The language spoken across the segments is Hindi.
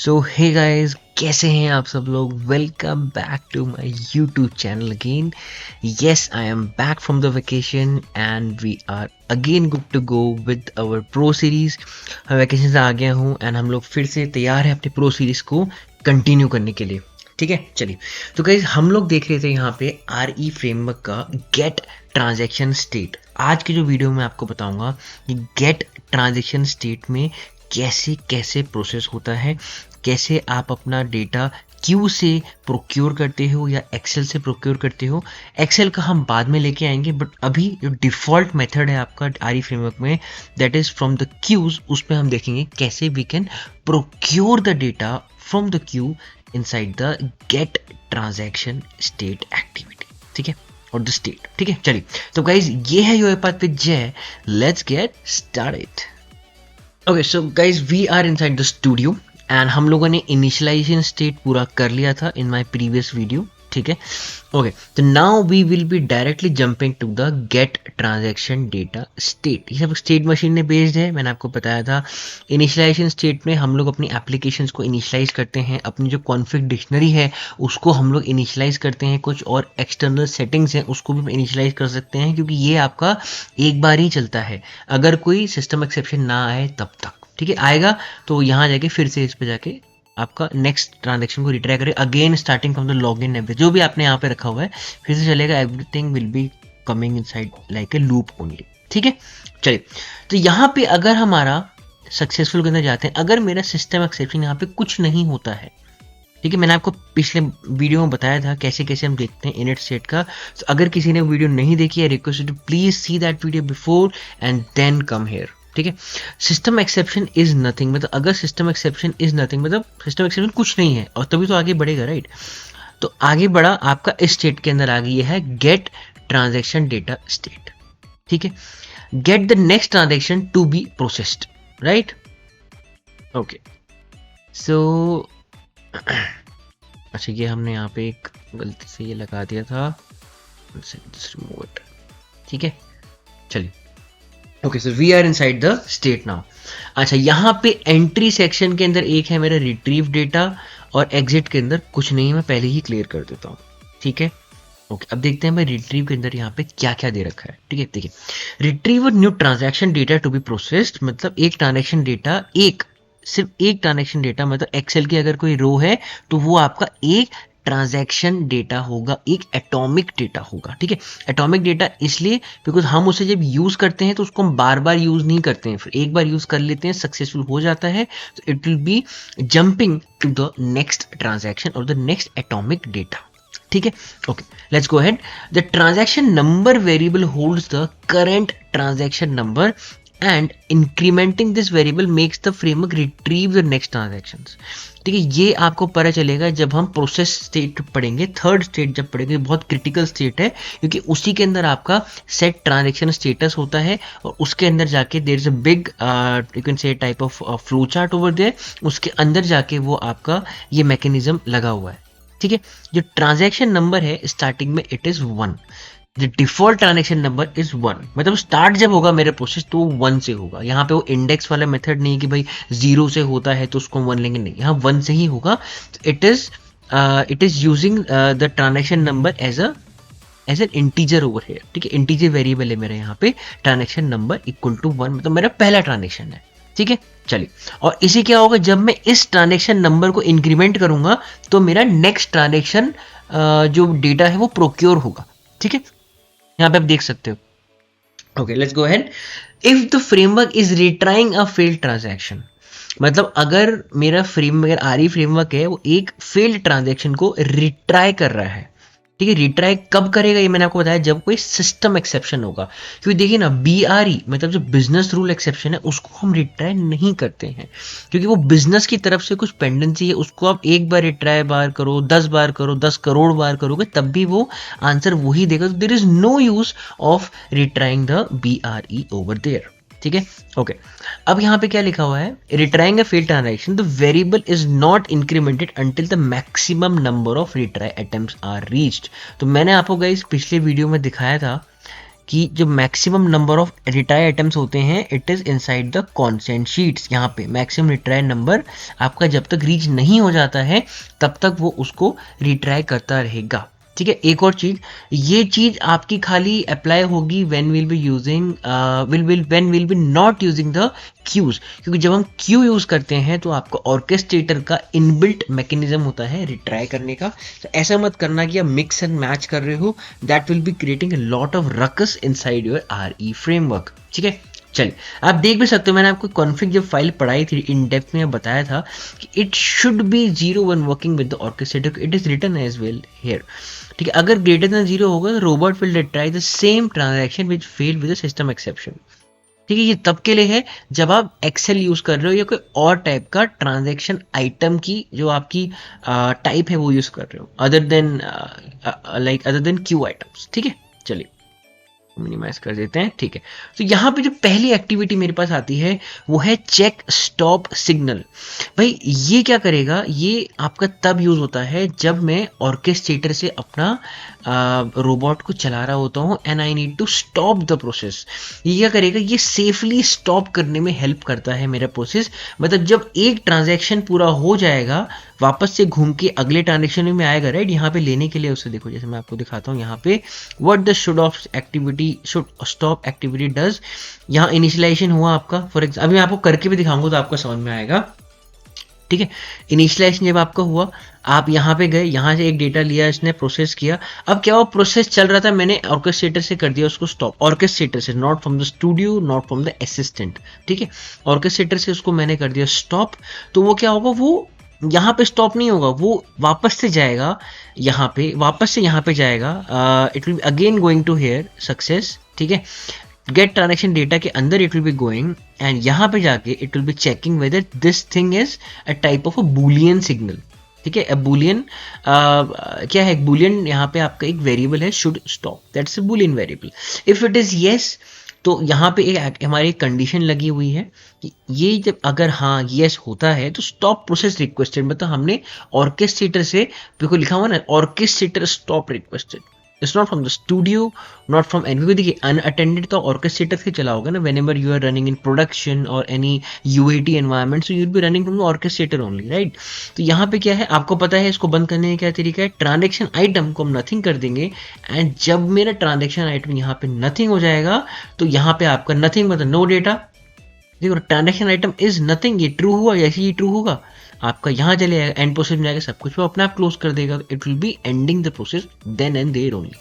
सो हे गाइस, कैसे हैं आप सब लोग। Welcome back to my YouTube channel again. Yes, I am back from the vacation and we are again good to go with our pro series. हम वैकेशन से आ गया हूँ एंड हम लोग फिर से तैयार है अपनी प्रो सीरीज को कंटिन्यू करने के लिए। ठीक है, चलिए। तो गाइस, हम लोग देख रहे थे यहाँ पे RE फ्रेमवर्क का गेट ट्रांजैक्शन स्टेट। आज की जो वीडियो में आपको बताऊंगा कि गेट ट्रांजैक्शन स्टेट में कैसे कैसे प्रोसेस होता है, कैसे आप अपना डेटा क्यू से प्रोक्योर करते हो या एक्सेल से प्रोक्योर करते हो। एक्सेल का हम बाद में लेके आएंगे, बट अभी जो डिफ़ॉल्ट मेथड है आपका RE फ्रेमवर्क में, that is from the queues. उस पर हम देखेंगे कैसे we can procure the data from the queue inside the get transaction state activity. ठीक है, और द स्टेट। ठीक है, चलिए। तो गाइज, ये है UiPath with Jay. Let's get started. Okay, so guys, we are inside the studio and हम लोगों ने इनिशियलाइजेशन स्टेट पूरा कर लिया था इन माय प्रीवियस वीडियो। ठीक है, ओके। तो now we will be directly jumping to the get transaction data state. ये सब स्टेट मशीन ने बेस्ड है, मैंने आपको बताया था। इनिशियलाइजेशन स्टेट में हम लोग अपनी एप्लीकेशंस को इनिशियलाइज करते हैं, अपनी जो कॉन्फ़िग डिक्शनरी है उसको हम लोग इनिशियलाइज करते हैं, कुछ और एक्सटर्नल सेटिंग्स हैं उसको भी इनिशियलाइज कर सकते हैं, क्योंकि ये आपका एक बार ही चलता है, अगर कोई सिस्टम एक्सेप्शन ना आए तब तक। ठीक है, आएगा तो यहाँ जाके फिर से इस पे जाके आपका नेक्स्ट ट्रांजैक्शन को रिट्राई करें again, starting from the login average जो भी आपने यहाँ पे रखा हुआ है फिर से चलेगा। Everything will be coming inside like a loop only. ठीक है, चलिए। तो यहाँ पे अगर हमारा सक्सेसफुल के अंदर जाते हैं, अगर मेरा सिस्टम एक्सेप्शन यहाँ पे कुछ नहीं होता है, ठीक है, मैंने आपको पिछले वीडियो में बताया था कैसे कैसे हम देखते हैं इनिट स्टेट का। तो अगर किसी ने वीडियो नहीं देखी है, request to please see that video before and then come here. ठीक है, सिस्टम एक्सेप्शन इज नथिंग, मतलब अगर सिस्टम एक्सेप्शन इज नथिंग मतलब सिस्टम एक्सेप्शन कुछ नहीं है, और तभी तो आगे बढ़ेगा, राइट। तो आगे बढ़ा आपका इस स्टेट के अंदर आ गई है गेट ट्रांजैक्शन डेटा स्टेट। ठीक है, get the next transaction to be processed, right. Okay, so अच्छा, ये हमने यहाँ पे एक गलती से ये लगा दिया था। ठीक है, चलिए। Okay, so we are inside the state now. अच्छा, यहाँ पे एंट्री सेक्शन के अंदर एक है मेरा रिट्रीव डेटा, और एग्जिट के अंदर कुछ नहीं है, मैं पहले ही क्लियर कर देता हूँ। ठीक है, ओके। अब देखते हैं मैं रिट्रीव के अंदर यहाँ पे क्या क्या दे रखा है। ठीक है, देखिए, retrieve new transaction data to be processed, मतलब एक ट्रांजैक्शन डेटा, सिर्फ एक ट्रांजैक्शन डेटा, मतलब एक्सेल की अगर कोई रो है तो वो आपका एक ट्रांजैक्शन डेटा होगा, एक एटॉमिक डेटा होगा। ठीक है, एटॉमिक डेटा इसलिए बिकॉज हम उसे जब यूज करते हैं तो उसको हम बार बार यूज नहीं करते हैं, फिर एक बार यूज कर लेते हैं, सक्सेसफुल हो जाता है, तो it will be jumping to the next transaction और द नेक्स्ट एटॉमिक डेटा। ठीक है, okay, let's go ahead. The transaction number variable holds the current transaction number and incrementing this variable makes the framework retrieve the next transactions। ठीक है, ये आपको पता चलेगा जब हम प्रोसेस स्टेट पढ़ेंगे, थर्ड स्टेट जब पढ़ेंगे, बहुत क्रिटिकल स्टेट है, क्योंकि उसी के अंदर आपका सेट ट्रांजैक्शन स्टेटस होता है, और उसके अंदर जाके there is a big you can say type of flow chart over there, उसके अंदर जाके वो आपका ये मैकेनिज्म लगा हुआ है। ठीक है, जो ट्रांजैक्शन नंबर है स्टार्टिंग में it is 1, the default transaction number is 1, मतलब स्टार्ट जब होगा मेरा प्रोसेस तो 1 से होगा। यहाँ पे वो इंडेक्स वाला मेथड नहीं है कि भाई 0 से होता है तो उसको 1 लेंगे, नहीं, यहाँ 1 से ही होगा। It is using the transaction number as an integer over here. ठीक है, इंटीजर वेरिएबल है मेरा यहाँ पे, ट्रांजैक्शन नंबर इक्वल टू 1, मतलब मेरा पहला ट्रांजैक्शन है। ठीक है, चलिए। और इसी क्या होगा, जब मैं इस ट्रांजैक्शन नंबर को इंक्रीमेंट करूंगा तो मेरा नेक्स्ट ट्रांजैक्शन जो डेटा है वो प्रोक्योर होगा। ठीक है, यहाँ पे आप देख सकते हो। Okay, let's go ahead. If the framework is retrying a failed transaction, मतलब अगर मेरा फ्रेमवर्क RE फ्रेमवर्क है वो एक फेल्ड ट्रांजैक्शन को रिट्राई कर रहा है। ठीक है, रिट्राई कब करेगा ये मैंने आपको बताया, जब कोई सिस्टम एक्सेप्शन होगा। क्योंकि देखिए ना, BRE मतलब जो बिजनेस रूल एक्सेप्शन है उसको हम रिट्राई नहीं करते हैं, क्योंकि वो बिजनेस की तरफ से कुछ पेंडेंसी है, उसको आप एक बार रिट्राई बार करो, 10 बार करो, 10 करोड़ बार करोगे तब भी वो आंसर वही देगा। तो there is no use of retrying the BRE over there. ठीक है, ओके। अब यहाँ पे क्या लिखा हुआ है, retrying a failed transaction the variable is not incremented until the maximum number of retry attempts are reached. तो मैंने आपको गाइस पिछले वीडियो में दिखाया था कि जो maximum number of retry items होते हैं it is inside the consent sheets. यहाँ पे मैक्सिमम रिट्राई नंबर आपका जब तक रीच नहीं हो जाता है तब तक वो उसको रिट्राई करता रहेगा। ठीक है, एक और चीज, ये चीज आपकी खाली अप्लाई होगी when will be using when will be not using the queues, क्योंकि जब हम क्यू यूज करते हैं तो आपको ऑर्केस्ट्रेटर का इनबिल्ट मैकेनिज्म होता है रिट्राई करने का। तो ऐसा मत करना कि आप मिक्स एंड मैच कर रहे हो, that will be creating a lot of ruckus inside your RE framework. ठीक है, चलिए आप देख भी सकते हो, मैंने आपको कॉन्फ़िग जब फाइल पढ़ाई थी इन डेप्थ में बताया था कि it should be 0 one working with the orchestrator, it is written as well here. ठीक है, अगर ग्रेटर देन 0 होगा तो robot will retry the same transaction which fail with the system exception. ठीक है, ये तब के लिए है जब आप एक्सेल यूज कर रहे हो या कोई और टाइप का ट्रांजैक्शन आइटम की जो आपकी टाइप है वो यूज कर रहे हो, अदर देन क्यू आइटम्स। ठीक है, चलिए मिनिमाइज कर देते हैं। ठीक है, तो यहाँ पे जो पहली एक्टिविटी मेरे पास आती है वो है चेक स्टॉप सिग्नल। भाई ये क्या करेगा, ये आपका तब यूज होता है जब मैं ऑर्केस्ट्रेटर से अपना रोबोट को चला रहा होता हूँ and I need to stop the process. ये क्या करेगा, ये सेफली स्टॉप करने में हेल्प करता है मेरा प्रोसेस। मतलब जब एक ट्रांजैक्शन पूरा हो जाएगा वापस से घूम के अगले ट्रांजैक्शन में आएगा, राइट, यहाँ पे लेने के लिए उसे देखो, जैसे मैं आपको दिखाता हूँ यहाँ पे what the should stop activity does. यहाँ इनिशियलाइजेशन हुआ आपका, फॉर एग्जाम्पल अभी मैं आपको करके भी दिखाऊंगा तो आपको समझ में आएगा। ठीक है, इनिशियलाइजेशन जब आपका हुआ, आप यहाँ पे गए, यहाँ से एक डेटा लिया, इसने प्रोसेस किया। अब क्या हुआ, प्रोसेस चल रहा था, मैंने ऑर्केस्ट्रेटर से कर दिया उसको स्टॉप, ऑर्केस्ट्रेटर से, not from the studio, not from the assistant. ठीक है, ऑर्केस्ट्रेटर से उसको मैंने कर दिया स्टॉप। तो वो क्या होगा, वो यहाँ पे स्टॉप नहीं होगा, वो वापस से जाएगा यहाँ पे, वापस से यहाँ पे जाएगा, it will again going to here success. ठीक है, गेट ट्रांजैक्शन डेटा के अंदर it will be going and यहाँ पे जाके it will be checking whether this thing is a type of a boolean signal. ठीक है, अ बूलियन क्या है, बूलियन यहाँ पे आपका एक वेरिएबल है should stop, that's a Boolean variable. If it is yes तो यहाँ पे एक हमारी कंडीशन लगी हुई है कि ये जब अगर हाँ येस होता है तो स्टॉप प्रोसेस रिक्वेस्टेड, मतलब हमने ऑर्केस्ट्रेटर से, देखो लिखा हुआ ना orchestrator stop requested, it's not from the studio, not from any. देखिए अनअटेंडेड तो ऑर्केस्ट्रेटर से चला होगा ना, whenever you are running in production or any UAT environment, so you will be running from the orchestrator only, right. तो यहाँ पे क्या है, आपको पता है इसको बंद करने का क्या तरीका है, ट्रांजैक्शन आइटम को हम नथिंग कर देंगे एंड जब मेरा ट्रांजैक्शन आइटम यहाँ पे नथिंग हो जाएगा तो यहाँ पे आपका नथिंग मतलब नो डेटा। देखो ट्रांजैक्शन आइटम इज नथिंग, ये ट्रू हुआ, जैसे ये ट्रू होगा आपका यहाँ चले जाएगा एंड प्रोसेस में जाएगा, सब कुछ वो अपने आप क्लोज कर देगा। It will be ending the process then and there only.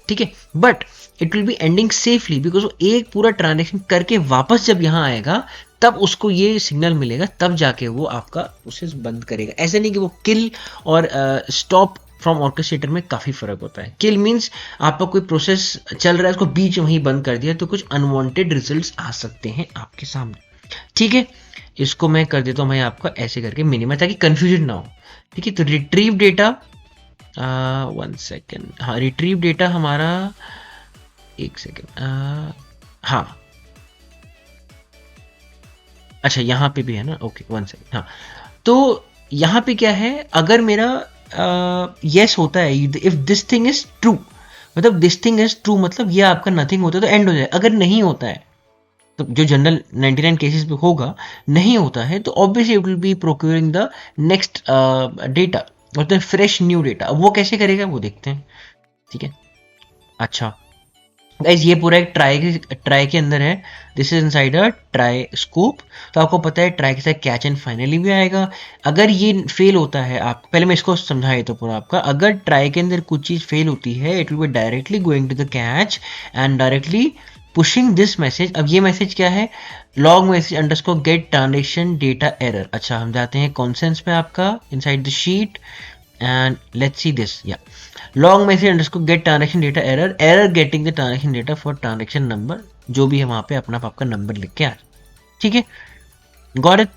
ठीक है, but it will be ending safely because वो एक पूरा ट्रांजैक्शन करके वापस जब यहाँ आएगा तब उसको ये सिग्नल मिलेगा, तब जाके वो आपका प्रोसेस बंद करेगा। ऐसे नहीं कि वो किल और स्टॉप फ्रॉम ऑर्केस्ट्रेटर में काफी फर्क होता है। किल मीन्स आपका कोई प्रोसेस चल रहा है उसको बीच में ही बंद कर दिया तो कुछ अनवांटेड रिजल्ट्स आ सकते हैं आपके सामने। ठीक है, इसको मैं कर देता हूँ मैं आपका ऐसे करके मिनिमम, ताकि कंफ्यूजन ना हो। ठीक है, तो रिट्रीव डेटा, वन सेकेंड, हाँ रिट्रीव डेटा हमारा, एक सेकेंड, हाँ अच्छा यहाँ पे भी है ना, ओके वन सेकेंड। हाँ, तो यहाँ पे क्या है, अगर मेरा यस होता है, if this thing is true, मतलब दिस थिंग इज ट्रू मतलब ये आपका नथिंग होता है तो एंड हो जाए। अगर नहीं होता है तो जो जनरल 99 केसेस पे होगा, नहीं होता है तो obviously it will B procuring the next data, मतलब फ्रेश न्यू डेटा। अब वो कैसे करेगा वो देखते हैं। ठीक है, अच्छा गाइस ये पूरा एक ट्राई के अंदर है, this is inside a try scope. तो आपको पता है ट्राई के साथ कैच एंड फाइनली भी आएगा। अगर ये फेल होता है, आप पहले मैं इसको समझाया तो पूरा आपका, अगर ट्राई के अंदर कुछ चीज फेल होती है it will be directly going to the catch and directly pushing this message. अब ये मैसेज क्या है, log message underscore get transaction data error. अच्छा हम जाते हैं कॉन्सेंस पे आपका inside the sheet and let's see this, या log message underscore get transaction data error, error getting the transaction data for transaction number, जो भी है वहां पे अपना आपका नंबर लिख के आ। ठीक है, गॉट इट।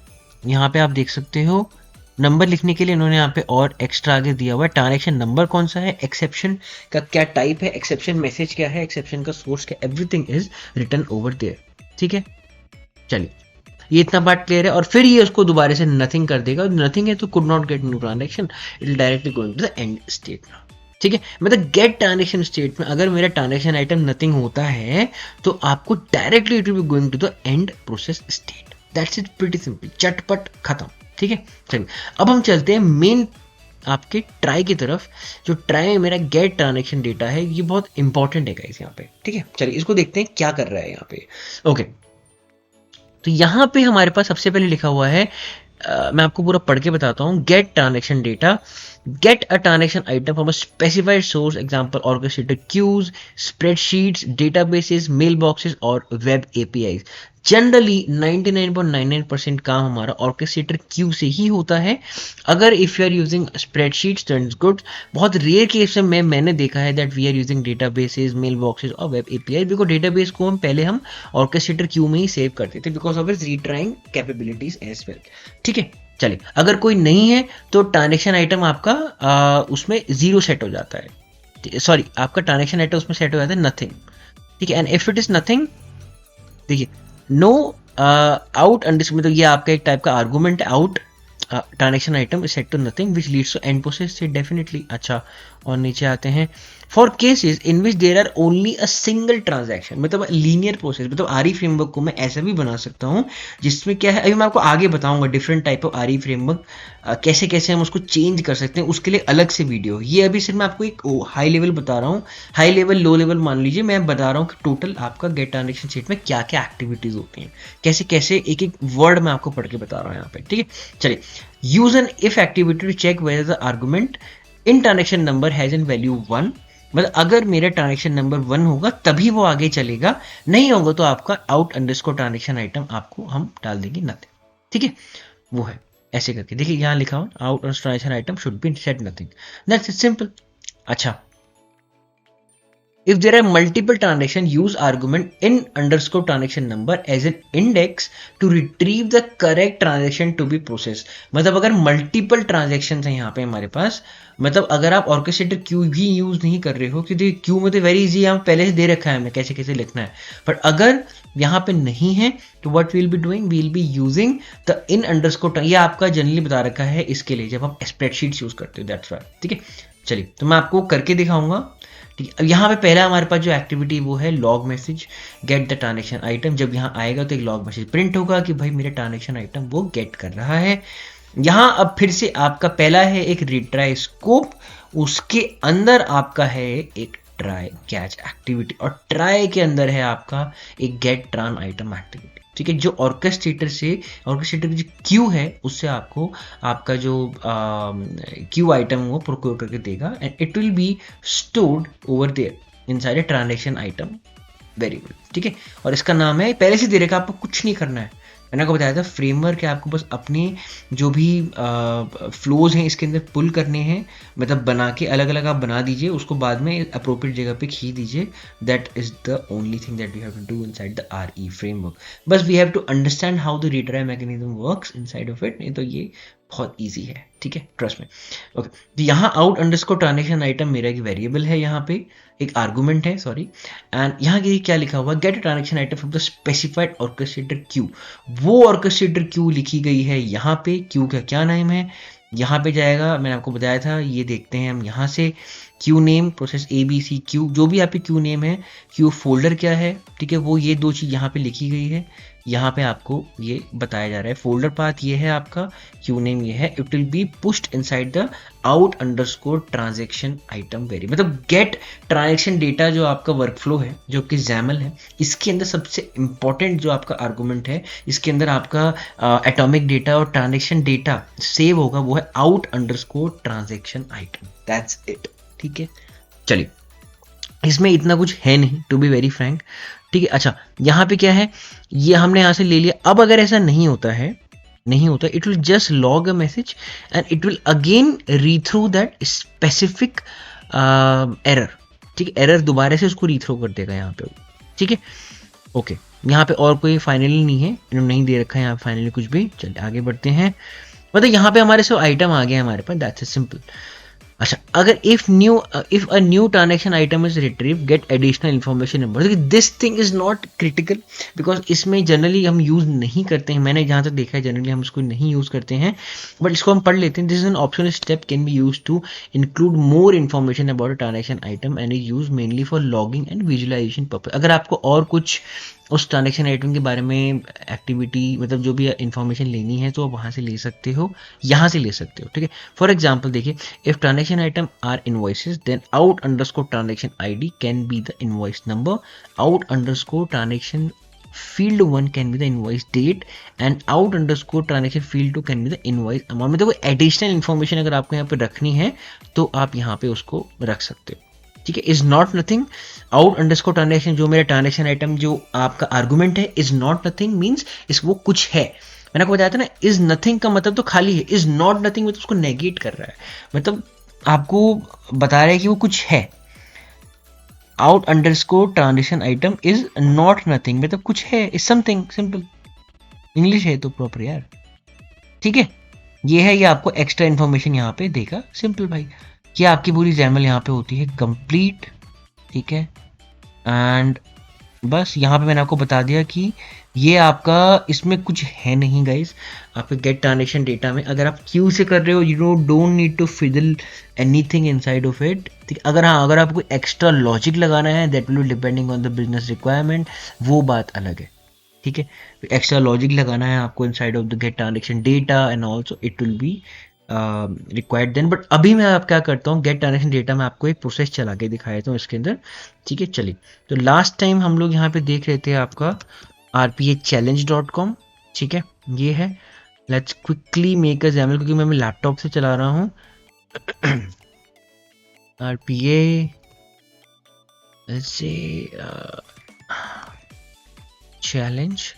यहाँ पे आप देख सकते हो नंबर लिखने के लिए इन्होंने यहाँ पे और एक्स्ट्रा आगे दिया हुआ है, ट्रांजैक्शन नंबर कौन सा है, एक्सेप्शन का क्या टाइप है, एक्सेप्शन मैसेज क्या है, एक्सेप्शन का सोर्स क्या, everything is written over there. ठीक है, चलिए ये इतना पार्ट क्लियर है। और फिर ये उसको दोबारा से नथिंग कर देगा, नथिंग है तो could not get new transaction, it will directly going to the end state. ठीक है, मतलब गेट ट्रांजेक्शन स्टेट में अगर मेरा ट्रांजेक्शन आइटम नथिंग होता है तो आपको directly it will be going to the end process state. That's it, pretty simple, चटपट खत्म। ठीक है, चलिए अब हम चलते हैं मेन आपके ट्राई की तरफ। जो ट्राई में मेरा गेट ट्रांजेक्शन डेटा है ये बहुत इंपॉर्टेंट है गाइस यहाँ पे। ठीक है, चलिए इसको देखते हैं क्या कर रहा है यहाँ पे। ओके, तो यहाँ पे हमारे पास सबसे पहले लिखा हुआ है, मैं आपको पूरा पढ़ के बताता हूँ। Get transaction data, get a transaction item from a specified source, example orchestrated queues, spreadsheets, databases, mailboxes और web APIs। जनरली 99.99% काम हमारा ऑर्केस्ट्रेटर क्यू से ही होता है। अगर if you are using spreadsheets तो इट्स गुड। बहुत रेयर केस में मैंने देखा है that we are using databases, mail boxes और वेब एपीआई, बिकॉज डेटाबेस को हम ऑर्केस्ट्रेटर क्यू में ही सेव करते थे because of its retrying capabilities as well. ठीक है, चलिए अगर कोई नहीं है तो ट्रांजेक्शन आइटम आपका उसमें जीरो सेट हो जाता है। सॉरी, आपका ट्रांजेक्शन आइटम उसमें सेट हो जाता है नथिंग। ठीक है, and if it is nothing, देखिए नो आउट अंडरस्कोर, मतलब ये आपका एक टाइप का आर्गुमेंट है। Out transaction item is set to nothing which leads to end process से डेफिनेटली। अच्छा, और नीचे आते हैं for cases in which there are only a single transaction, मतलब लीनियर प्रोसेस, मतलब आरई फ्रेमवर्क को मैं ऐसा भी बना सकता हूँ जिसमें क्या है, अभी मैं आपको आगे बताऊंगा different type of R E framework कैसे कैसे हम उसको चेंज कर सकते हैं, उसके लिए अलग से वीडियो। ये अभी सिर्फ मैं आपको एक हाई लेवल बता रहा हूँ, हाई लेवल लो लेवल मान लीजिए, मैं बता रहा हूँ कि टोटल आपका गेट ट्रांजेक्शन सेट में क्या क्या एक्टिविटीज होती हैं, कैसे कैसे एक एक वर्ड मैं आपको पढ़ के बता रहा हूँ यहाँ पे। ठीक है, चलिए use an if activity to check whether the argument in transaction number has an value 1, मतलब अगर मेरा ट्रांजेक्शन नंबर 1 होगा तभी वो आगे चलेगा, नहीं होगा तो आपका आउट अंडरस्कोर ट्रांजेक्शन आइटम आपको हम डाल देंगे नथिंग। ठीक है, वो है ऐसे करके, देखिए यहाँ लिखा हुआ out transaction item should be set nothing, that's it, simple. अच्छा, if there are multiple transaction, use argument in underscore transaction number as an index to retrieve the correct transaction to be processed। मतलब अगर मल्टीपल ट्रांजेक्शन है यहाँ पे हमारे पास, मतलब अगर आप ऑर्केस्ट्रेटर क्यू भी यूज नहीं कर रहे हो, क्योंकि क्यू में तो वेरी इजी यहाँ पहले से दे रखा है हमें कैसे कैसे लिखना है, बट अगर यहाँ पे नहीं है तो what will be doing, will be using the in underscore, ये आपका जनरली बता रखा है इसके लिए जब आप स्प्रेडशीट्स यूज करते हो, दैट्स व्हाई। ठीक है, चलिए तो मैं आपको करके दिखाऊंगा। ठीक है, अब यहाँ पे पहला हमारे पास जो एक्टिविटी वो है log message get the transaction item. जब यहाँ आएगा तो एक लॉग मैसेज प्रिंट होगा कि भाई मेरा ट्रांजेक्शन आइटम वो गेट कर रहा है। यहाँ अब फिर से आपका पहला है एक रिट्राई स्कोप, उसके अंदर आपका है एक ट्राई कैच एक्टिविटी, और ट्राई के अंदर है आपका एक गेट ट्रान आइटम एक्टिविटी। ठीक है, जो ऑर्केस्ट्रेटर की जो क्यू है उससे आपको आपका जो क्यू आइटम वो प्रोक्योर करके देगा, and it will be stored over there inside a transaction item variable. ठीक है, और इसका नाम है, पहले से दे रखा, आपको कुछ नहीं करना है, मैंने आपको बताया था फ्रेमवर्क है, आपको बस अपने जो भी फ्लोज हैं इसके अंदर पुल करने हैं, मतलब बना के अलग अलग आप बना दीजिए, उसको बाद में अप्रोप्रिएट जगह पे खींच दीजिए। That is the only thing that we have to do inside the RE framework. बस we have to understand how the retry mechanism works inside of it, नहीं तो ये बहुत ईजी है। ठीक है, ट्रस्ट में। ओके, तो यहाँ आउट अंडरस्कोर ट्रांजेक्शन आइटम मेरा एक वेरिएबल है, यहाँ पे एक आर्गुमेंट है, सॉरी, एंड यहाँ के क्या लिखा हुआ, get transaction item from the specified orchestrator queue. वो ऑर्केस्ट्रेटर क्यू लिखी गई है यहाँ पे, क्यू का क्या नाम है, यहाँ पे जाएगा, मैंने आपको बताया था, ये देखते हैं हम यहाँ से queue name process ABC Q, जो भी यहाँ पे क्यू नेम है, क्यू फोल्डर क्या है, ठीक है, वो ये दो चीज़ यहाँ पे लिखी गई है, यहाँ पे आपको ये बताया जा रहा है। फोल्डर पाथ ये है आपका, क्यू नेम ये है, it will be pushed inside the out underscore transaction item very, मतलब गेट ट्रांजेक्शन डेटा जो आपका वर्कफ्लो है, जो कि XAML है, इसके अंदर सबसे इंपॉर्टेंट जो आपका आर्गुमेंट है, इसके अंदर आपका एटॉमिक डेटा और ट्रांजेक्शन डेटा सेव होगा, वो है out underscore transaction item, that's it. ठीक है, चलिए इसमें इतना कुछ है नहीं, टू बी वेरी फ्रैंक। ठीक है, अच्छा यहाँ पे क्या है, ये हमने यहाँ से ले लिया। अब अगर ऐसा नहीं होता है, नहीं होता, it will just log a message and it will again rethrow that specific error. ठीक है, एरर दोबारा से उसको रीथ्रो कर देगा यहाँ पे। ठीक है, ओके, यहाँ पे और कोई फाइनली नहीं है, इन्होंने नहीं दे रखा है यहाँ फाइनली कुछ भी। चलिए आगे बढ़ते हैं, मतलब यहाँ पे हमारे सब आइटम आ गए हमारे पास, दैट्स सिंपल। अच्छा, अगर if a new transaction item is retrieve, get additional information number, this thing is not critical because इसमें जनरली हम यूज नहीं करते हैं, मैंने जहाँ तक देखा है जनरली हम इसको नहीं यूज करते हैं, बट इसको हम पढ़ लेते हैं. This is an optional step can be use to include more information about a transaction item and is use mainly for logging and visualization purpose. अगर आपको और कुछ उस ट्रांजेक्शन आइटम के बारे में एक्टिविटी मतलब जो भी इंफॉर्मेशन लेनी है तो आप वहाँ से ले सकते हो, यहाँ से ले सकते हो. ठीक है, फॉर एग्जाम्पल देखिए, if transaction item are invoices, then out underscore transaction ID can be the invoice number, out underscore transaction field 1 can be the invoice date and out underscore transaction field 2 can be the invoice amount. मतलब कोई एडिशनल इन्फॉर्मेशन अगर आपको यहाँ पे रखनी है तो आप यहाँ पे उसको रख सकते हो. ठीक है, is not nothing. Out underscore transaction जो मेरा ट्रांजेक्शन आइटम जो आपका आर्गुमेंट है, इज नॉट नथिंग मीन्स इस वो कुछ है. मैंने आपको बताया था ना, इज नथिंग का मतलब तो खाली है, इज नॉट नथिंग मतलब उसको नेगेट कर रहा है, मतलब आपको बता रहा है कि वो कुछ है. Out underscore transaction item is not nothing मतलब कुछ है, इज समथिंग. सिंपल इंग्लिश है तो प्रॉपर यार. ठीक है, ये है, ये आपको एक्स्ट्रा इन्फॉर्मेशन यहाँ पे देगा. सिंपल भाई, ये आपकी पूरी जैमल यहाँ पे होती है कंप्लीट. ठीक है, एंड बस यहाँ पे मैंने आपको बता दिया कि ये आपका इसमें कुछ है नहीं गाइस. आपके गेट ट्रांजेक्शन डेटा में अगर आप क्यू से कर रहे हो, you don't need to fiddle anything inside of it. ठीक, अगर हाँ, अगर आपको एक्स्ट्रा लॉजिक लगाना है that will be depending on the business requirement, वो बात अलग है. ठीक है, एक्स्ट्रा लॉजिक लगाना है आपको inside of the get transaction data and also it will be required then. But अभी मैं आप क्या करता हूँ, गेट ट्रांजेक्शन डेटा में आपको एक प्रोसेस चला के दिखाया था इसके अंदर. ठीक है, चलिए, तो लास्ट टाइम हम लोग यहाँ पे देख रहे थे आपका rpachallenge.com. ठीक है, ये है. Let's quickly make a XAML क्योंकि मैं लैपटॉप से चला रहा हूँ. rpa से challenge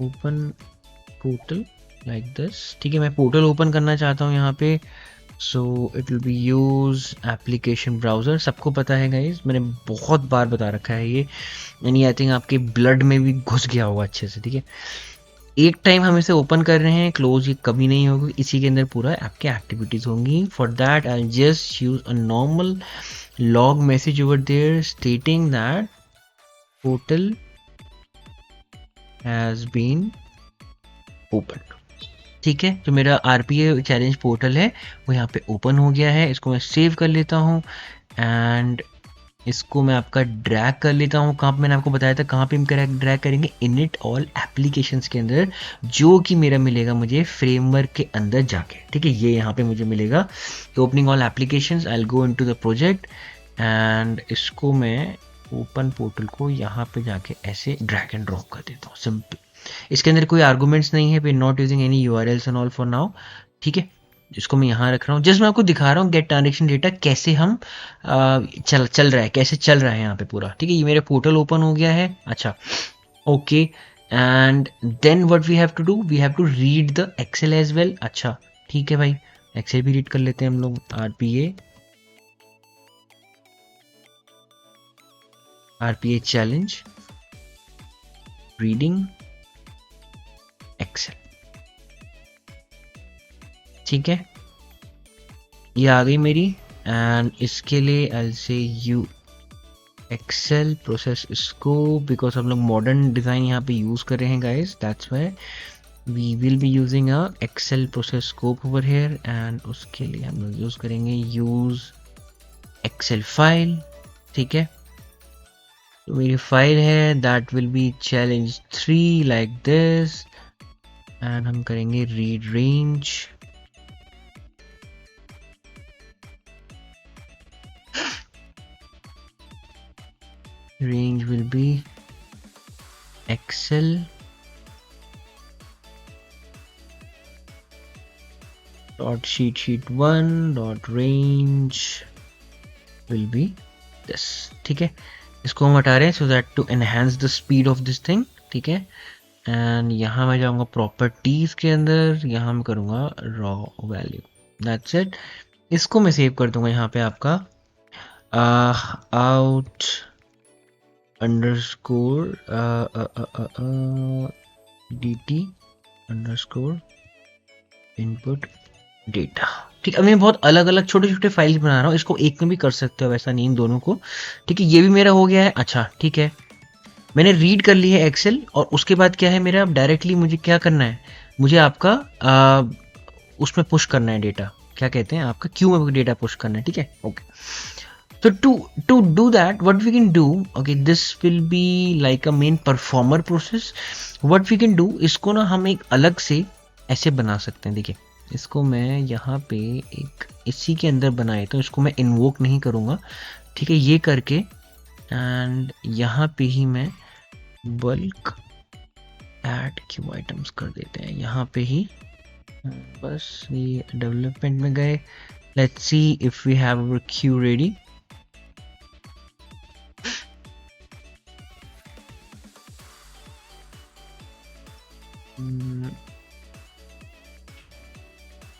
open portal like this. ठीक है, मैं पोर्टल ओपन करना चाहता हूँ यहाँ पे. So it will B use application browser. सबको पता है गाइज, मैंने बहुत बार बता रखा है ये, यानी आई थिंक आपके ब्लड में भी घुस गया होगा अच्छे से. ठीक है, एक टाइम हम इसे ओपन कर रहे हैं, क्लोज ये कभी नहीं होगी, इसी के अंदर पूरा आपके एक्टिविटीज होंगी. For that I just use a normal log message over there stating that portal has been open. ठीक है, जो मेरा आरपीए चैलेंज पोर्टल है वो यहाँ पे ओपन हो गया है. इसको मैं सेव कर लेता हूँ एंड इसको मैं आपका ड्रैग कर लेता हूँ. कहाँ पे मैंने आपको बताया था कहाँ पे हम ड्रैग करेंगे, इनिट ऑल एप्लीकेशंस के अंदर, जो कि मेरा मिलेगा मुझे फ्रेमवर्क के अंदर जाके. ठीक है, ये यहाँ पे मुझे मिलेगा opening all applications. I will go into the project and इसको मैं ओपन पोर्टल को यहाँ पे जाके ऐसे ड्रैग एंड ड्रॉप कर देता हूँ. सिंपल, इसके अंदर कोई आर्गूमेंट्स नहीं है. We not using any URLs and all for now. ठीक है, इसको मैं यहाँ रख रहा हूँ. जस्ट मैं आपको दिखा रहा हूँ गेट ट्रांजेक्शन डेटा कैसे हम चल रहा है, कैसे चल रहा है यहाँ पे पूरा. ठीक है, ये मेरा पोर्टल ओपन हो गया है. अच्छा, okay, and then what we have to do, we have to read the Excel as well. अच्छा, ठीक है भाई, एक्सेल भी रीड कर लेते हैं हम लोग. RPA challenge reading Excel. ठीक है, ये आ गई मेरी. एंड इसके लिए आई से you Excel process scope, because हम लोग मॉडर्न डिज़ाइन यहाँ पे यूज़ कर रहे हैं guys, that's why we will be using a Excel process scope over here. And उसके लिए हम लोग यूज़ करेंगे यूज़ एक्सेल फाइल. ठीक है, तो मेरी फाइल है that will B challenge 3 like this. And हम करेंगे read range. Range will be Excel dot sheet 1 dot range will be this. ठीक है, इसको हम हटा रहे हैं so that to enhance the speed of this thing. ठीक है, एंड यहाँ मैं जाऊँगा प्रॉपर्टीज के अंदर, यहाँ मैं करूँगा रॉ वैल्यू. That's it. इसको मैं सेव कर दूंगा यहाँ पे आपका out underscore dt underscore input data. ठीक है। अब मैं बहुत अलग अलग छोटे छोटे फाइल्स बना रहा हूँ, इसको एक में भी कर सकते हो, वैसा नहीं इन दोनों को। ठीक है, ये भी मेरा हो गया है। अच्छा ठीक है, मैंने रीड कर ली है एक्सेल, और उसके बाद क्या है मेरा, अब डायरेक्टली मुझे क्या करना है, मुझे आपका उसमें पुश करना है डेटा, क्या कहते हैं आपका क्यू में डेटा पुश करना है। ठीक है, okay. So to do that, what we can do, okay, this will be like a main performer process. What we can do, इसको ना हम एक अलग से ऐसे बना सकते हैं। देखिए, इसको मैं यहाँ पे एक इसी के अंदर बनाए, तो इसको मैं इन्वोक नहीं करूँगा। ठीक है, ये करके एंड यहाँ पे ही मैं बल्क ऐड क्यू आइटम्स कर देते हैं यहाँ पे ही। बस ये डेवलपमेंट में गए, let's see if we have our queue ready.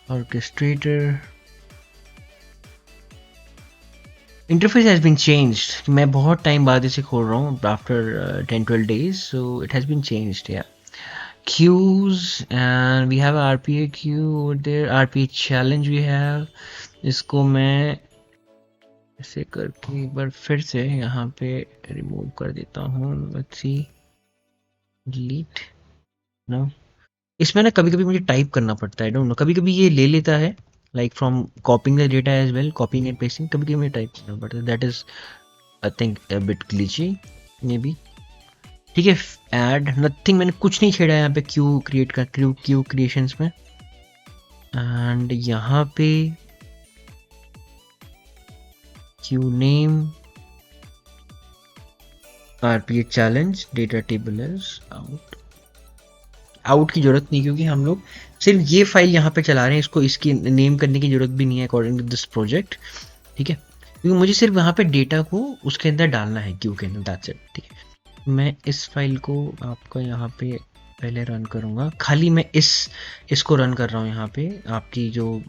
Orchestrator interface has been changed. मैं बहुत टाइम बाद इसे खोल रहा हूँ, after 10-12 days, so it has been changed. Yeah, queues, and we have a RPA queue over there, RPA challenge we have. इसको मैं ऐसे करके एक बार फिर से यहाँ पे रिमूव कर देता हूँ। Let's see, delete, no, इसमें ना कभी कभी मुझे टाइप करना पड़ता है, डोंट नो, कभी कभी ये ले लेता है, like from copying the data as well, copying and pasting, कभी कभी मुझे टाइप करना पड़ता है, that is I think a bit glitchy may be. ठीक है, ऐड नथिंग, मैंने कुछ नहीं छेड़ा यहाँ पे क्यू क्रिएट का, क्यू क्रिएशंस में, एंड यहाँ पे queue name RPA challenge data table is out की जरूरत नहीं, क्योंकि हम लोग सिर्फ ये फाइल यहाँ पे चला रहे हैं, इसको इसकी नेम करने की जरूरत भी नहीं है अकॉर्डिंग टू दिस प्रोजेक्ट। ठीक है, क्योंकि मुझे सिर्फ यहाँ पे डेटा को उसके अंदर डालना है, क्यू के अंदर, दैट्स इट। ठीक है, मैं इस फाइल को आपका यहाँ पे पहले रन करूँगा, खाली मैं इसको रन कर रहा हूँ यहाँ पे, आपकी जो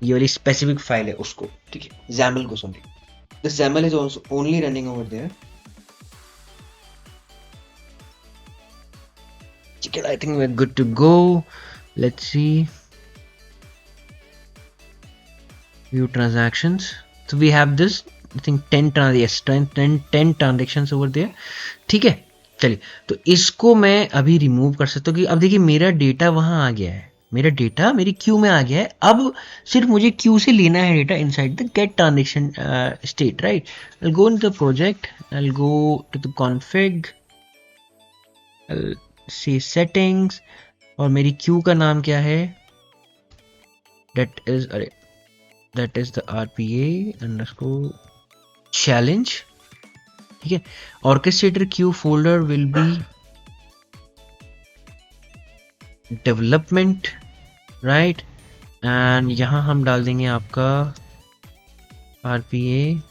ये वाली स्पेसिफिक फाइल है उसको। ठीक है, XAML को, sorry, this XAML is also only running over there. I think we're good to go. Let's see. View transactions. So we have this, I think 10 transactions over there. ठीक है, चलिए, तो इसको मैं अभी रिमूव कर सकता हूँ कि अब देखिए मेरा डेटा वहां आ गया है, मेरा डेटा मेरी क्यू में आ गया है। अब सिर्फ मुझे क्यू से लेना है data inside the get transaction state, right. I'll go into the project, I'll go to the config, I'll see settings, और मेरी क्यू का नाम क्या है, that is the RPA underscore challenge। ठीक है, orchestrator queue folder will be development, right, and यहाँ हम डाल देंगे आपका RPA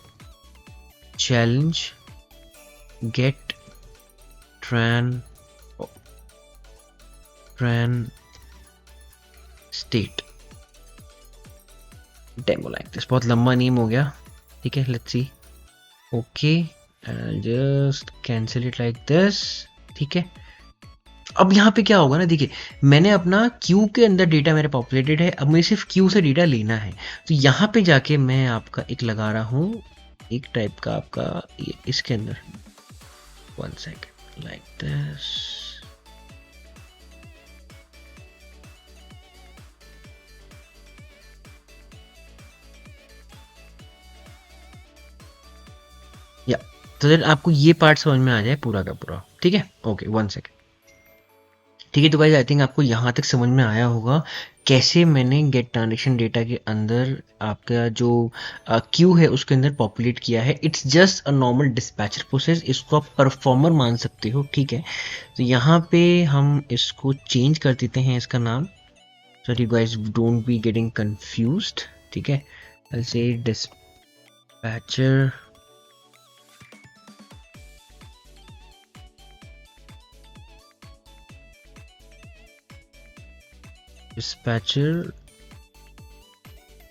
challenge get tran state demo like this। बहुत लंबा नेम हो गया। ठीक है, let's see, okay, just cancel it like this. ठीक है, अब यहाँ पे क्या होगा ना, देखिए मैंने अपना क्यू के अंदर डेटा मेरा पॉपुलेटेड है, अब मुझे सिर्फ क्यू से डेटा लेना है, तो यहाँ पे जाके मैं आपका एक लगा रहा हूँ, एक टाइप का आपका ये इसके अंदर, 1 सेकेंड, लाइक दिस। या तो देन आपको ये पार्ट समझ में आ जाए पूरा का पूरा। ठीक है, ओके, 1 सेकेंड। ठीक है, तो गाइस आई थिंक आपको यहाँ तक समझ में आया होगा कैसे मैंने गेट ट्रांजेक्शन डेटा के अंदर आपका जो क्यू है उसके अंदर पॉपुलेट किया है। It's just a normal dispatcher process, इसको आप परफॉर्मर मान सकते हो। ठीक है, तो यहाँ पे हम इसको चेंज कर देते हैं इसका नाम, so you guys don't be getting confused. ठीक है, आई से डिस्पैचर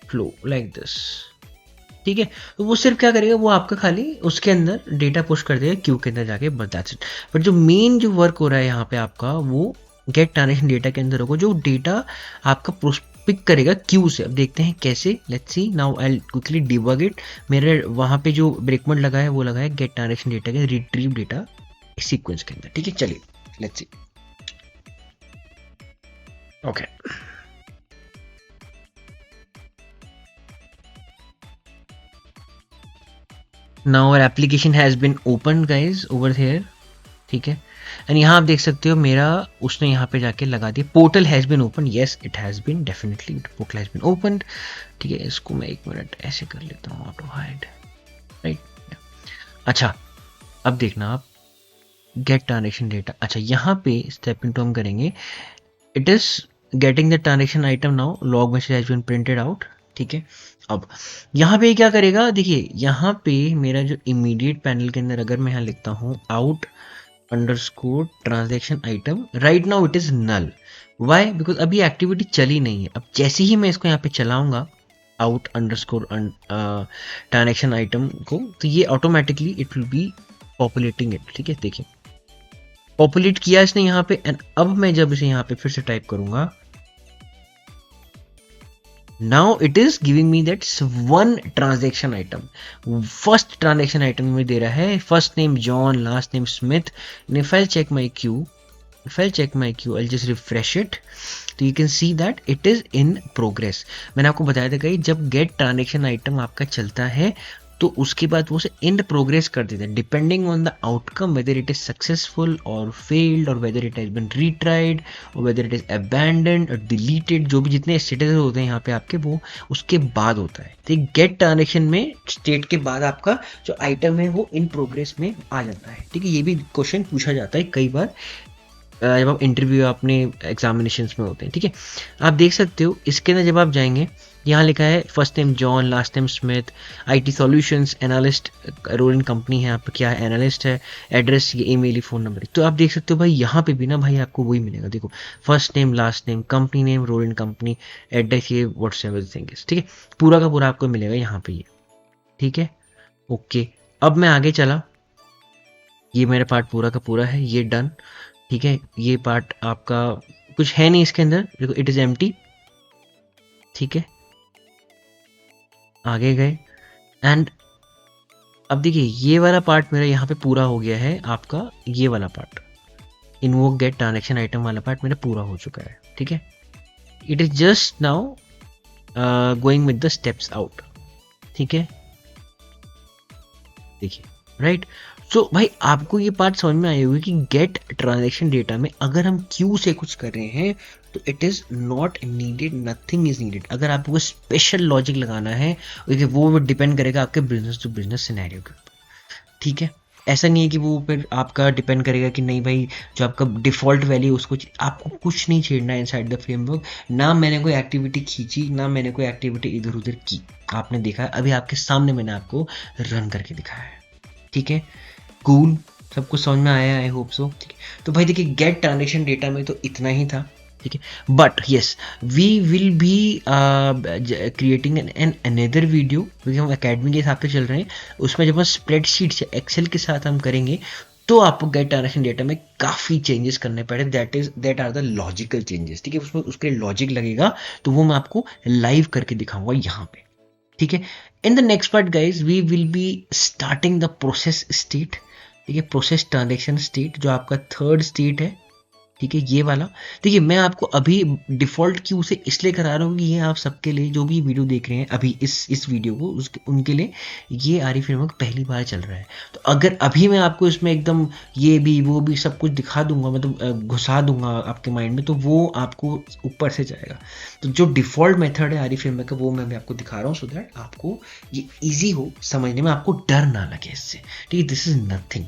फ्लो लाइक दिस। ठीक है, तो वो सिर्फ क्या करेगा, वो आपका खाली उसके अंदर डेटा पुश कर देगा क्यू के अंदर जाके, बस दैट्स इट। बट जो मेन जो वर्क हो रहा है यहाँ पे आपका, वो गेट ट्रांजेक्शन डेटा के अंदर होगा, जो डेटा आपका पिक करेगा क्यू से। अब देखते हैं कैसे, let's see now I quickly debug it. मेरे वहां पे जो ब्रेकमेंट लगा है वो लगा है गेट ट्रांजैक्शन डेटा के रिट्रीव डेटा सीक्वेंस के अंदर। ठीक है, चलिए let's see. Okay, now our application has been open guys over here. ठीक है, एंड यहाँ आप देख सकते हो मेरा उसने यहाँ पे जाके लगा दिया portal has been open. Yes it has been, definitely portal has been open. ठीक है, इसको मैं 1 मिनट ऐसे कर लेता हूँ, ऑटो हाइड, राइट। अच्छा, अब देखना आप गेट ट्रांजैक्शन डेटा। अच्छा, यहाँ पे स्टेप इनटू हम करेंगे, it is getting the transaction item now, log message has been printed out. ठीक है, अब यहाँ पे क्या करेगा, देखिए यहाँ पे मेरा जो इमीडिएट पैनल के अंदर अगर मैं यहाँ लिखता हूँ out underscore transaction item, right now it is null. Why? Because अभी एक्टिविटी चली नहीं है। अब जैसे ही मैं इसको यहाँ पे चलाऊंगा आउट अंडरस्कोर ट्रांजैक्शन आइटम को, तो ये automatically it will be populating it. ठीक है, देखिए पॉपुलेट किया इसने यहाँ पे, एंड अब मैं जब इसे यहाँ पे फिर से टाइप करूंगा, now it is giving me that one transaction item. First transaction item में दे रहा है first name John, last name Smith. If I check my queue, I'll just refresh it, तो you can see that it is in progress। मैंने आपको बताया था कि जब get transaction item आपका चलता है तो उसके बाद वो उसे in progress कर देता है, depending on the outcome whether it is successful or failed or whether it has been retried or whether it is abandoned or deleted, जो भी जितने स्टेटस होते हैं यहाँ पे आपके वो उसके बाद होता है। तो गेट ट्रांजेक्शन में स्टेट के बाद आपका जो आइटम है वो इन प्रोग्रेस में आ जाता है। ठीक है, ये भी क्वेश्चन पूछा जाता है कई बार जब आप इंटरव्यू अपने एग्जामिनेशंस में होते हैं। ठीक है, आप देख सकते हो इसके अंदर जब आप जाएंगे, यहाँ लिखा है first name John, last name Smith, IT solutions, analyst role in company है, आप क्या एनालिस्ट है, एड्रेस ये ईमेल, फ़ोन नंबर। तो आप देख सकते हो भाई यहाँ पे भी ना भाई आपको वही मिलेगा। देखो first name, last name, company name, role in company, address, ये व्हाट्सएवर थिंग्स। ठीक है, पूरा का पूरा आपको मिलेगा यहाँ पे ये। ठीक है, ओके, अब मैं आगे चला, ये मेरा पार्ट पूरा का पूरा है, ये डन। ठीक है, ये पार्ट आपका कुछ है नहीं इसके अंदर, देखो इट इज एम्प्टी। ठीक है, आगे गए, एंड अब देखिए ये वाला पार्ट मेरा यहाँ पे पूरा हो गया है। आपका ये वाला part invoke get transaction item वाला पार्ट मेरा पूरा हो चुका है। ठीक है, it is just now going with the steps out. ठीक है, देखिए राइट। सो भाई आपको ये पार्ट समझ में आई होगी कि गेट ट्रांजैक्शन डेटा में अगर हम क्यू से कुछ कर रहे हैं तो it is not needed, nothing is needed. अगर आपको स्पेशल लॉजिक लगाना है वो डिपेंड करेगा आपके बिजनेस टू बिजनेस सिनेरियो के ऊपर। ठीक है, ऐसा नहीं है कि वो फिर आपका डिपेंड करेगा कि नहीं भाई जो आपका डिफॉल्ट वैल्यू उसको आपको कुछ नहीं छेड़ना है इनसाइड द फ्रेमवर्क। ना मैंने कोई एक्टिविटी खींची, ना मैंने कोई एक्टिविटी इधर उधर की। आपने देखा अभी आपके सामने मैंने आपको रन करके दिखाया है। ठीक है, कूल, सब कुछ समझ में आया, आई होप सो। ठीक है, तो भाई देखिए गेट ट्रांजैक्शन डेटा में तो इतना ही था। ठीक है, but yes we will be creating an another video, क्योंकि हम अकेडमी के हिसाब से चल रहे हैं। उसमें जब हम स्प्रेडशीट से एक्सेल के साथ हम करेंगे तो आपको गेट ट्रांजैक्शन डेटा में काफ़ी चेंजेस करने पड़े, that are the logical changes. ठीक है, उसमें उसके लिए लॉजिक लगेगा, तो वो मैं आपको लाइव करके दिखाऊंगा यहाँ पे। ठीक है, in the next part guys we will be starting the process state. ठीक है, प्रोसेस ट्रांजैक्शन स्टेट जो आपका थर्ड स्टेट है। ठीक है, ये वाला देखिए मैं आपको अभी डिफॉल्ट क्यू से इसलिए करा रहा हूँ कि ये आप सबके लिए जो भी वीडियो देख रहे हैं अभी इस वीडियो को उनके लिए ये आरी फ्रेमवर्क पहली बार चल रहा है। तो अगर अभी मैं आपको इसमें एकदम ये भी वो भी सब कुछ दिखा दूंगा, मतलब घुसा दूंगा आपके माइंड में, तो वो आपको ऊपर से जाएगा। तो जो डिफॉल्ट मेथड है आरी फ्रेमवर्क का वो मैं भी आपको दिखा रहा हूँ, सो दैट आपको ये ईजी हो समझने में, आपको डर ना लगे इससे। ठीक है, दिस इज नथिंग।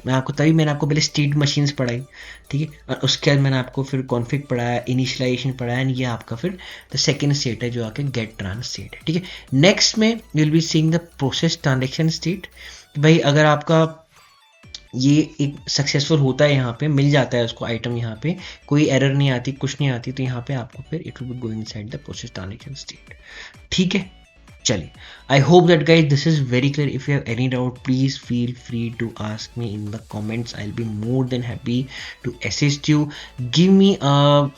मैं आपको तभी मैंने आपको पहले स्टेट मशीन्स पढ़ाई। ठीक है, और उसके बाद मैंने आपको फिर कॉन्फिग पढ़ाया, इनिशियलाइजेशन पढ़ाया, एंड ये आपका फिर द सेकंड स्टेट है जो आके गेट ट्रांस स्टेट है। ठीक है, नेक्स्ट में you will be seeing the process transaction state. भाई अगर आपका ये एक सक्सेसफुल होता है, यहाँ पे मिल जाता है उसको आइटम, यहाँ पे कोई एरर नहीं आती, कुछ नहीं आती, तो यहाँ पे आपको फिर it will be going inside the process transaction state. ठीक है, चलिए, I hope that guys this is very clear. If you have any doubt please feel free to ask me in the comments. I will be more than happy to assist you. Give me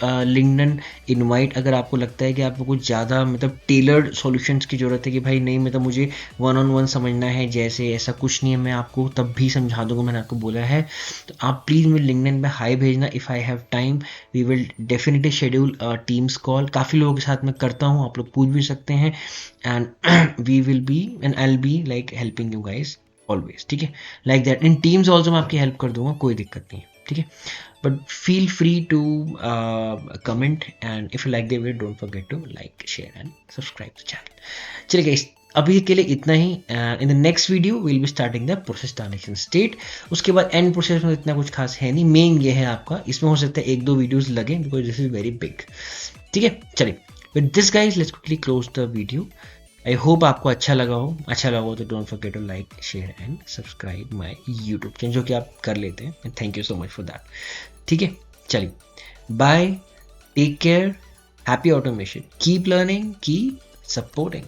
LinkedIn invite अगर आपको लगता है कि आपको कुछ ज़्यादा मतलब टेलर्ड सॉल्यूशंस की जरूरत है कि भाई नहीं मतलब मुझे 1-on-1 समझना है, जैसे ऐसा कुछ नहीं है, मैं आपको तब भी समझा दूंगा, मैंने आपको बोला है. तो आप प्लीज़ मेरे लिंक्डइन पे हाई भेजना. If I have time we will definitely schedule Teams call. काफ़ी लोगों के साथ मैं करता हूँ, आप लोग पूछ भी सकते हैं. and we will be and I'll be like helping you guys always. ठीक है, like that in teams also मैं आपकी हेल्प कर दूंगा, कोई दिक्कत नहीं है. ठीक है, but feel free to comment and if you like the video don't forget to like, share and subscribe the channel. चलिए guys, अभी के लिए इतना ही. In the next video will be starting the process transaction state. उसके बाद एंड प्रोसेस में इतना कुछ खास है नहीं. मेन ये है आपका, इसमें हो सकता है 1-2 वीडियोस लगे because this is very big. ठीक है, चलिए with this guys let's quickly close the video. I hope आपको अच्छा लगा हो तो don't forget to like, share and subscribe my YouTube channel, जो कि आप कर लेते हैं. Thank you so much for that. ठीक है, चलिए bye, take care, happy automation, keep learning, keep supporting.